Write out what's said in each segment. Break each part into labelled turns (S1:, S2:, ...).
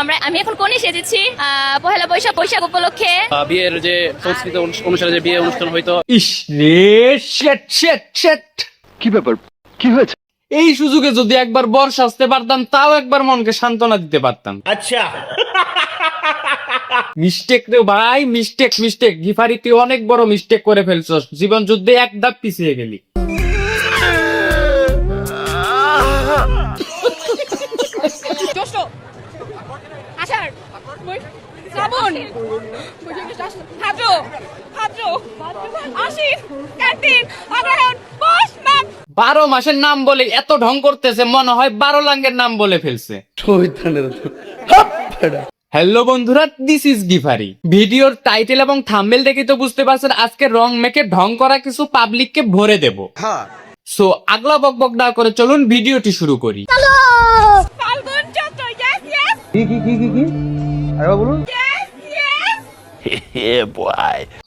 S1: আমি এখন কোণে সেজেছি পহেলা বৈশাখ উপলক্ষে।
S2: বিয়ের যে সংস্কৃতি অনুসারে যে বিয়ে অনুষ্ঠান হইতো।
S3: ইস রে, শেট।
S4: কি ব্যাপার, কি হয়েছে?
S3: এই সুযোগে যদি একবার বর্ষা আসতে পারতাম, তাও একবার মনকে সান্ত্বনা দিতে পারতাম।
S5: আচ্ছা
S3: মিস্টেক রে ভাই, মিস্টেক। গিফারি তুই অনেক বড় মিস্টেক করে ফেলছস, জীবন যুদ্ধে এক ধাপ পিছিয়ে গেলি। বারো মাসের নাম বলে এত ঢং করতেছে, মনে হয় 12 লাঙ্গের নাম বলে ফেলছে। হ্যালো বন্ধুরা, দিস ইজ গিফারি। ভিডিওর টাইটেল এবং থাম্বনেল দেখে তো বুঝতে পারছেন আজকে রং মেকে ঢং করা কিছু পাবলিককে ভরে দেব। সো আগলা বকবক না করে চলুন ভিডিওটি শুরু করি।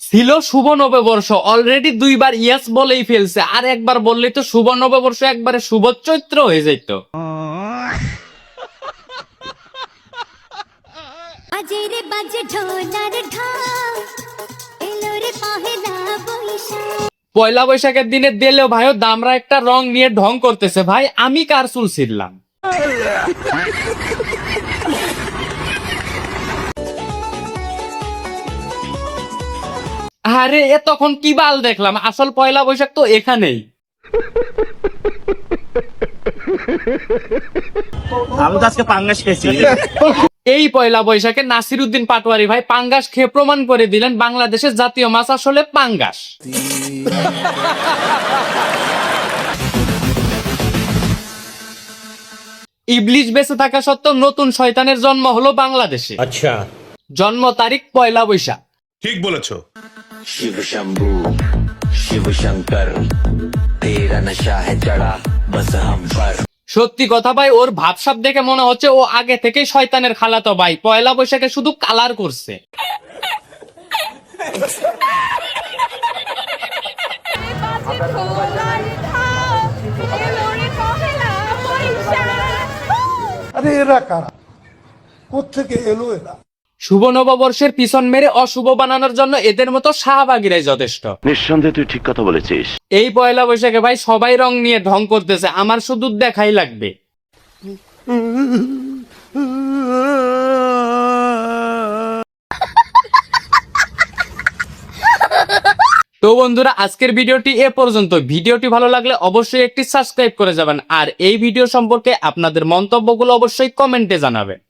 S3: ছিল শুভ নববর্ষ, অলরেডি 2 বার ইয়েস বলেই ফেলছে, আর একবার বললে তো শুভ নববর্ষ একবারে শুভ চৈত্র হয়ে যেত। পয়লা বৈশাখের দিনে দিলেও ভাইও দামরা একটা রং নিয়ে ঢং করতেছে। ভাই আমি কার চুল ছিঁড়লাম? আরে এ তখন কি বাল দেখলাম, আসল পয়লা বৈশাখ তো এখানেই।
S5: আমি তো আজকে পাঙ্গাস খেয়েছি।
S3: এই পয়লা বৈশাখে নাসিরউদ্দিন পাটোয়ারি ভাই পাঙ্গাস খেয়ে প্রমাণ করে দিলেন বাংলাদেশের জাতীয় মাছ আসলে পাঙ্গাস। ইবলিশ বেঁচে থাকা সত্ত্বেও নতুন শয়তানের জন্ম হলো বাংলাদেশে।
S5: আচ্ছা,
S3: জন্ম তারিখ পয়লা বৈশাখ।
S6: ঠিক বলেছো।
S7: शिव शंभू शिव शंकर तेरा नशा है चढ़ा बस हम पर।
S3: সত্যি কথা ভাই, ওর ভাবসাব দেখে মনে হচ্ছে ও আগে থেকে শয়তানের খালাতো ভাই, পয়লা বৈশাখে শুধু কালার করছে।
S8: আরে এরা কারা, কোত্থেকে এলো এরা?
S3: শুভ নববর্ষের পিছন মেরে অশুভ বানানোর জন্য এদের মতো শাহবাগীরাই যথেষ্ট।
S4: নিঃসন্দেহে তুই ঠিক কথা বলেছিস।
S3: এই পয়লা বৈশাখে ভাই সবাই রং নিয়ে ঢং করতেছে, আমার শুধু দেখাই লাগবে। তো বন্ধুরা, আজকের ভিডিওটি এ পর্যন্ত। ভিডিওটি ভালো লাগলে অবশ্যই একটি সাবস্ক্রাইব করে যাবেন, আর এই ভিডিও সম্পর্কে আপনাদের মন্তব্যগুলো অবশ্যই কমেন্টে জানাবেন।